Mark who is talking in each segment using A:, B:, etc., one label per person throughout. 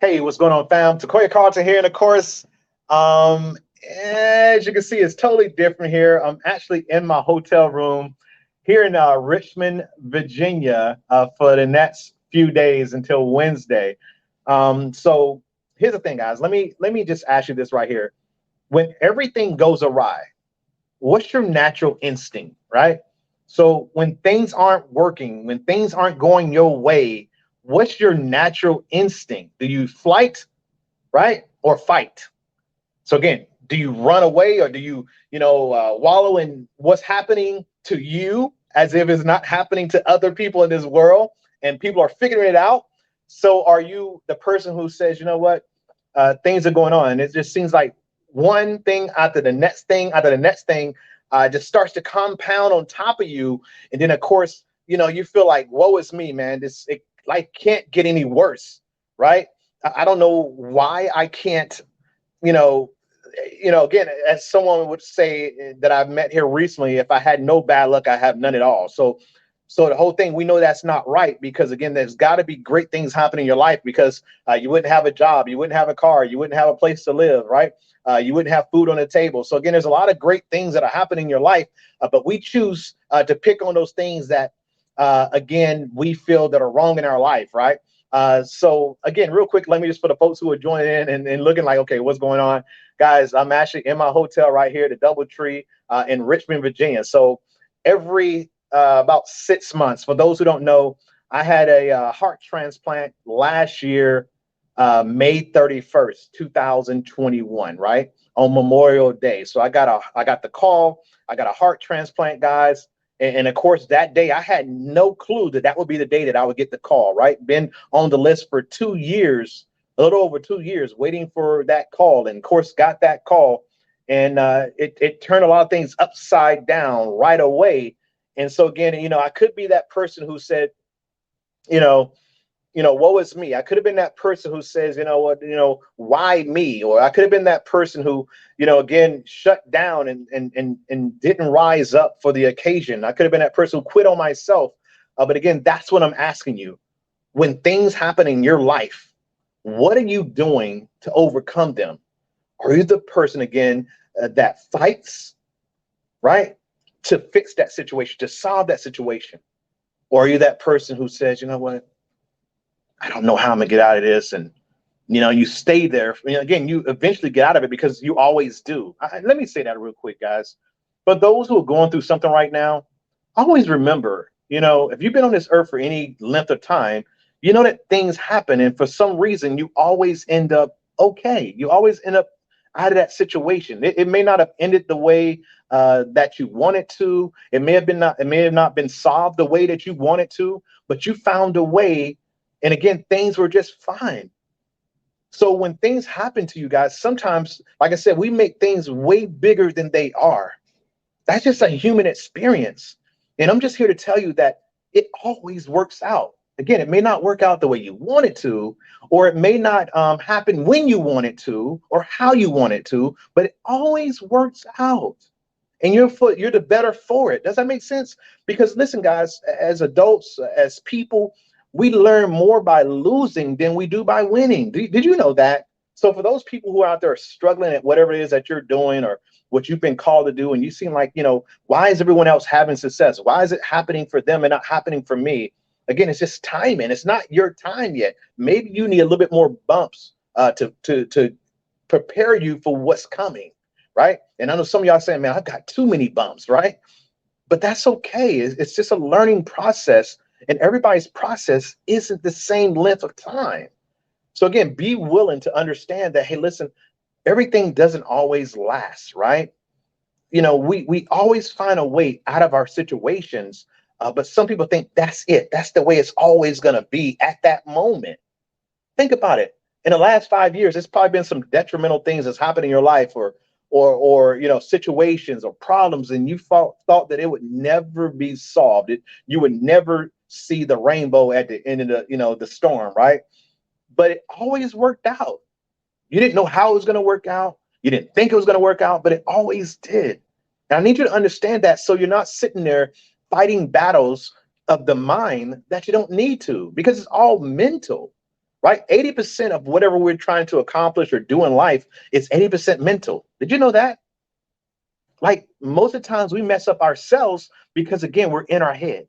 A: Hey, what's going on, fam? Tokoyo Carlton here, and of course, as you can see, it's totally different here. I'm actually in my hotel room here in Richmond, Virginia, for the next few days until Wednesday. So here's the thing, guys. Let me just ask you this right here. When everything goes awry, what's your natural instinct, right? So when things aren't working, when things aren't going your way, what's your natural instinct? Do you flight, right, or fight? So again, do you run away or do you, wallow in what's happening to you as if it's not happening to other people in this world and people are figuring it out? So are you the person who says, you know what, things are going on? And it just seems like one thing after the next thing after the next thing just starts to compound on top of you. And then, of course, you feel like, woe is me, man. Life can't get any worse, right? I don't know why I can't, you know, again, as someone would say that I've met here recently, if I had no bad luck, I have none at all. So the whole thing, we know that's not right because again, there's got to be great things happening in your life because you wouldn't have a job, you wouldn't have a car, you wouldn't have a place to live, right? You wouldn't have food on the table. So again, there's a lot of great things that are happening in your life, but we choose to pick on those things that, again, we feel that are wrong in our life, right? So again, real quick, let me just for the folks who are joining in and looking like, okay, what's going on, guys? I'm actually in my hotel right here, the DoubleTree in Richmond, Virginia. So every about 6 months, for those who don't know, I had a heart transplant last year, May 31st, 2021, right on Memorial Day. So I got the call. I got a heart transplant, guys. And of course, that day I had no clue that that would be the day that I would get the call, right? Been on the list for 2 years, a little over 2 years, waiting for that call. And of course, got that call. And it turned a lot of things upside down right away. And so again, I could be that person who said, you know, woe is me. I could have been that person who says, you know what, why me? Or I could have been that person who, again, shut down and didn't rise up for the occasion. I could have been that person who quit on myself. But again, that's what I'm asking you. When things happen in your life, what are you doing to overcome them? Are you the person, again, that fights, right, to fix that situation, to solve that situation? Or are you that person who says, you know what? I don't know how I'm gonna get out of this. And you stay there. Again, you eventually get out of it because you always do. Let me say that real quick, guys. But those who are going through something right now, always remember, if you've been on this earth for any length of time, you know that things happen. And for some reason, you always end up okay. You always end up out of that situation. It may not have ended the way that you wanted to. It may have not been solved the way that you wanted to, but you found a way. And again, things were just fine. So when things happen to you guys, sometimes, like I said, we make things way bigger than they are. That's just a human experience. And I'm just here to tell you that it always works out. Again, it may not work out the way you want it to, or it may not happen when you want it to, or how you want it to, but it always works out. And you're the better for it. Does that make sense? Because listen, guys, as adults, as people, we learn more by losing than we do by winning. Did you know that? So for those people who are out there struggling at whatever it is that you're doing or what you've been called to do, and you seem like, why is everyone else having success? Why is it happening for them and not happening for me? Again, it's just timing. It's not your time yet. Maybe you need a little bit more bumps to prepare you for what's coming, right? And I know some of y'all saying, man, I've got too many bumps, right? But that's okay. It's just a learning process. And everybody's process isn't the same length of time. So again, be willing to understand that, hey, listen, everything doesn't always last, right? We always find a way out of our situations, but some people think that's it. That's the way it's always going to be at that moment. Think about it. In the last 5 years, there's probably been some detrimental things that's happened in your life, or situations or problems, and you thought that it would never be solved. You would never see the rainbow at the end of the storm, right? But it always worked out. You didn't know how it was going to work out. You didn't think it was going to work out, but it always did. And I need you to understand that, so you're not sitting there fighting battles of the mind that you don't need to, because it's all mental. right? 80% of whatever we're trying to accomplish or do in life is 80% mental. Did you know that? Like most of the times we mess up ourselves because again, we're in our head.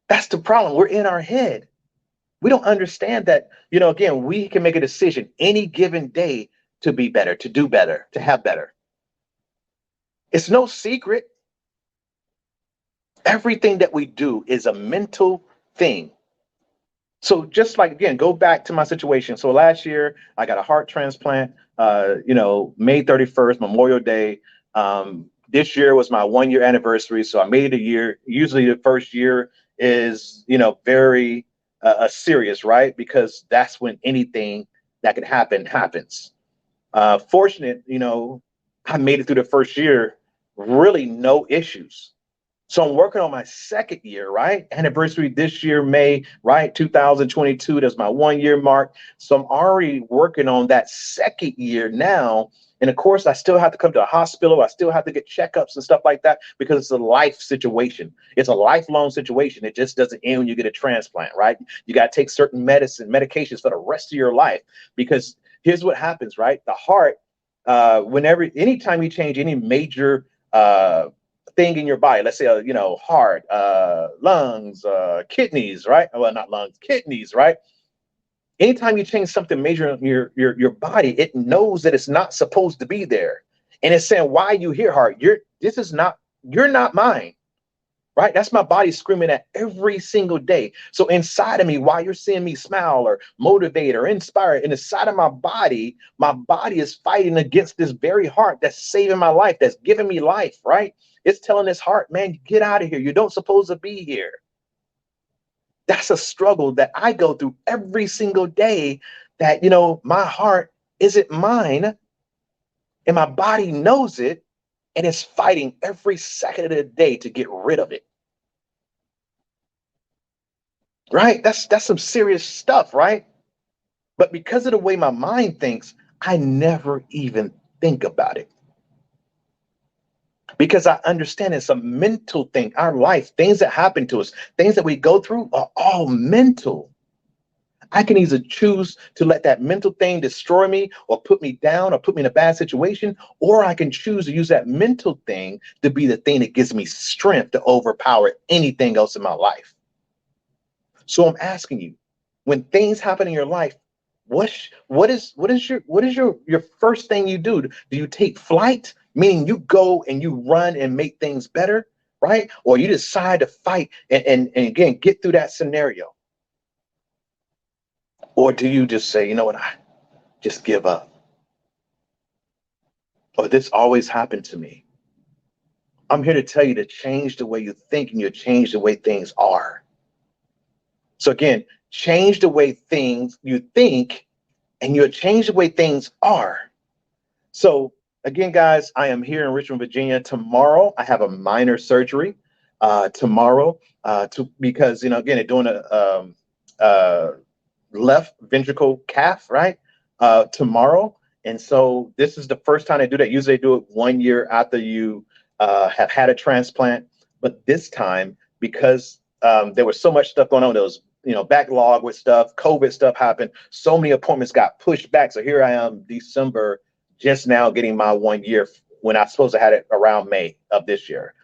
A: That's the problem. We're in our head. We don't understand that, again, we can make a decision any given day to be better, to do better, to have better. It's no secret. Everything that we do is a mental thing. So just like, again, go back to my situation. So last year I got a heart transplant, May 31st, Memorial Day. This year was my 1 year anniversary. So I made it a year. Usually the first year is, very serious, right? Because that's when anything that could happen happens. Fortunate, I made it through the first year, really no issues. So I'm working on my second year, right? Anniversary this year, May, right? 2022. That's my 1 year mark. So I'm already working on that second year now. And of course, I still have to come to a hospital. I still have to get checkups and stuff like that because it's a life situation. It's a lifelong situation. It just doesn't end when you get a transplant, right? You got to take certain medications for the rest of your life because here's what happens, right? The heart, anytime you change any major thing in your body, let's say, heart, lungs, kidneys, right? Well, not lungs, kidneys, right? Anytime you change something major in your body, it knows that it's not supposed to be there. And it's saying, why you here, heart? You're not mine. Right? That's my body screaming at every single day. So inside of me, while you're seeing me smile or motivate or inspire, inside of my body is fighting against this very heart that's saving my life, that's giving me life, right? It's telling this heart, man, get out of here. You don't supposed to be here. That's a struggle that I go through every single day that, my heart isn't mine and my body knows it and it's fighting every second of the day to get rid of it. Right? That's some serious stuff, right? But because of the way my mind thinks, I never even think about it. Because I understand it's a mental thing. Our life, things that happen to us, things that we go through are all mental. I can either choose to let that mental thing destroy me or put me down or put me in a bad situation, or I can choose to use that mental thing to be the thing that gives me strength to overpower anything else in my life. So I'm asking you, when things happen in your life, what is your first thing you do? Do you take flight, meaning you go and you run and make things better, right? Or you decide to fight and again get through that scenario? Or do you just say, you know what, I just give up? Or this always happened to me. I'm here to tell you to change the way you think and you change the way things are. So again, change the way things you think and you'll change the way things are. So again, guys, I am here in Richmond, Virginia. Tomorrow, I have a minor surgery. Tomorrow, because again, they're doing a left ventricle cath, right? Tomorrow, and so this is the first time they do that. Usually, they do it 1 year after you have had a transplant, but this time because there was so much stuff going on, there was backlog with stuff, COVID stuff happened. So many appointments got pushed back. So here I am, December, just now getting my 1 year when I supposed to have it around May of this year.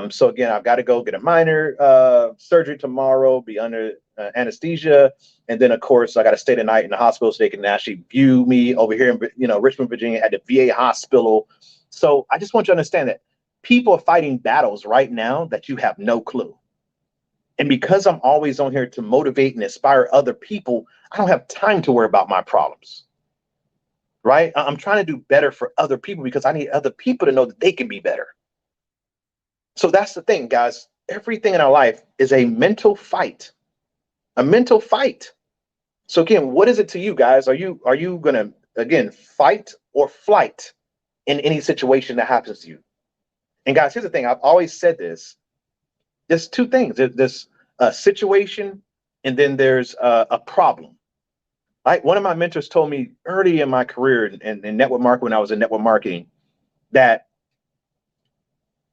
A: So again, I've got to go get a minor surgery tomorrow, be under anesthesia, and then of course I got to stay the night in the hospital so they can actually view me over here in Richmond, Virginia, at the VA hospital. So I just want you to understand that people are fighting battles right now that you have no clue. And because I'm always on here to motivate and inspire other people, I don't have time to worry about my problems. Right? I'm trying to do better for other people because I need other people to know that they can be better. So that's the thing, guys. Everything in our life is a mental fight. A mental fight. So again, what is it to you guys? Are you gonna again fight or flight in any situation that happens to you? And guys, here's the thing. I've always said this. There's two things. There's a situation, and then there's a problem. Right? One of my mentors told me early in my career in network marketing, when I was in network marketing, that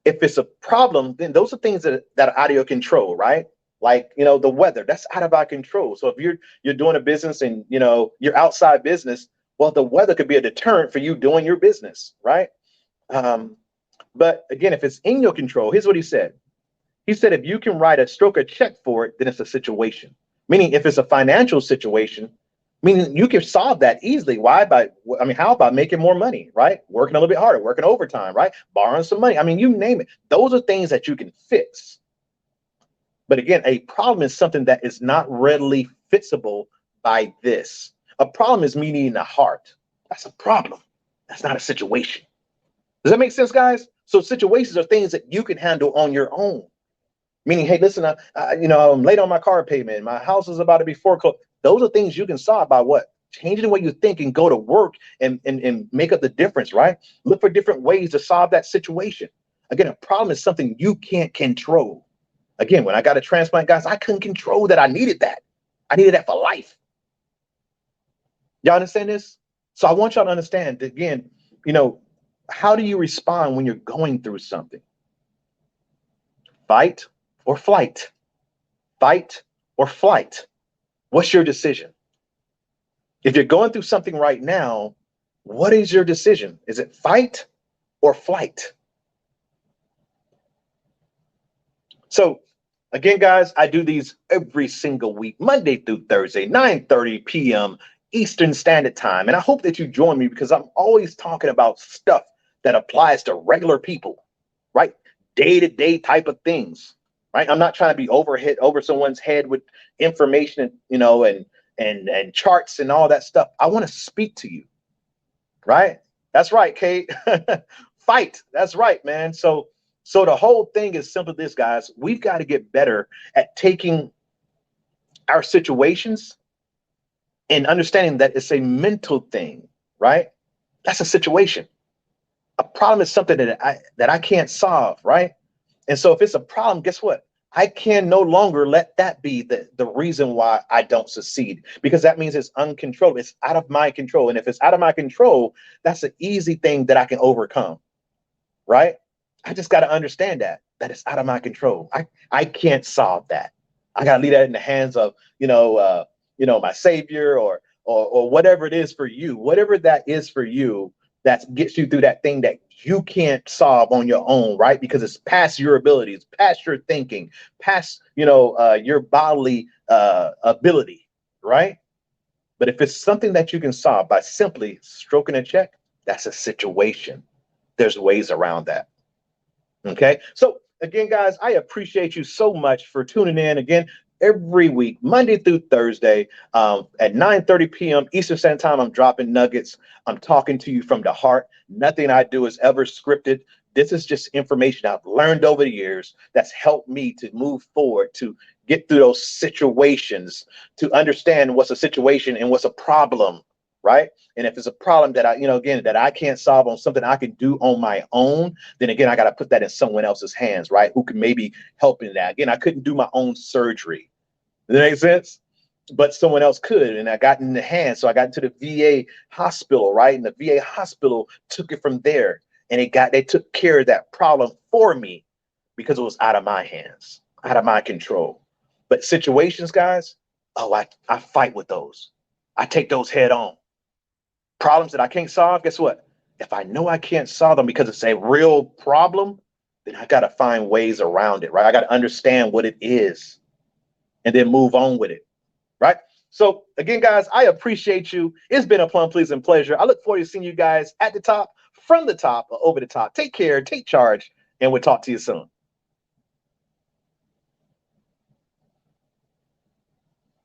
A: if it's a problem, then those are things that are out of your control, right? Like, the weather, that's out of our control. So if you're doing a business and you're outside business, well, the weather could be a deterrent for you doing your business, right? Um, but again, if it's in your control, here's what he said. He said, if you can write a stroke a check for it, then it's a situation. Meaning, if it's a financial situation, meaning you can solve that easily. Why? How about making more money, right? Working a little bit harder, working overtime, right? Borrowing some money. I mean, you name it. Those are things that you can fix. But again, a problem is something that is not readily fixable by this. A problem is me needing a heart. That's a problem. That's not a situation. Does that make sense, guys? So situations are things that you can handle on your own. Meaning, hey, listen, I'm late on my car payment. My house is about to be foreclosed. Those are things you can solve by what? Changing the way you think and go to work and make up the difference, right? Look for different ways to solve that situation. Again, a problem is something you can't control. Again, when I got a transplant, guys, I couldn't control that. I needed that. I needed that for life. Y'all understand this? So I want y'all to understand, again, how do you respond when you're going through something? Fight or flight? Fight or flight? What's your decision? If you're going through something right now, what is your decision? Is it fight or flight? So again, guys, I do these every single week, Monday through Thursday, 9:30 p.m. Eastern Standard Time. And I hope that you join me because I'm always talking about stuff that applies to regular people, right? Day-to-day type of things, right? I'm not trying to be over someone's head with information, and charts and all that stuff. I want to speak to you, right? That's right, Kate. Fight. That's right, man. So the whole thing is simply this, guys. We've got to get better at taking our situations and understanding that it's a mental thing, right? That's a situation. A problem is something that I can't solve, right? And so if it's a problem, guess what? I can no longer let that be the reason why I don't succeed, because that means it's uncontrollable. It's out of my control. And if it's out of my control, that's an easy thing that I can overcome, right? I just got to understand that it's out of my control. I can't solve that. I got to leave that in the hands of, my savior or whatever it is for you, whatever that is for you, that gets you through that thing that you can't solve on your own, right? Because it's past your abilities, past your thinking, past, your bodily ability, right? But if it's something that you can solve by simply stroking a check, that's a situation. There's ways around that. Okay. So again, guys, I appreciate you so much for tuning in again every week, Monday through Thursday, at 9:30 p.m. Eastern Standard Time. I'm dropping nuggets. I'm talking to you from the heart. Nothing I do is ever scripted. This is just information I've learned over the years that's helped me to move forward, to get through those situations, to understand what's a situation and what's a problem, right? And if it's a problem that that I can't solve on something I can do on my own, then again, I got to put that in someone else's hands, right? Who can maybe help in that. Again, I couldn't do my own surgery. Does that make sense? But someone else could, and I got in the hands. So I got into the VA hospital, right? And the VA hospital took it from there, and they took care of that problem for me because it was out of my hands, out of my control. But situations, guys, I fight with those. I take those head on. Problems that I can't solve, guess what? If I know I can't solve them because it's a real problem, then I got to find ways around it, right? I got to understand what it is and then move on with it, right? So again, guys, I appreciate you. It's been a plum pleasing pleasure. I look forward to seeing you guys at the top, from the top, or over the top. Take care, take charge, and we'll talk to you soon.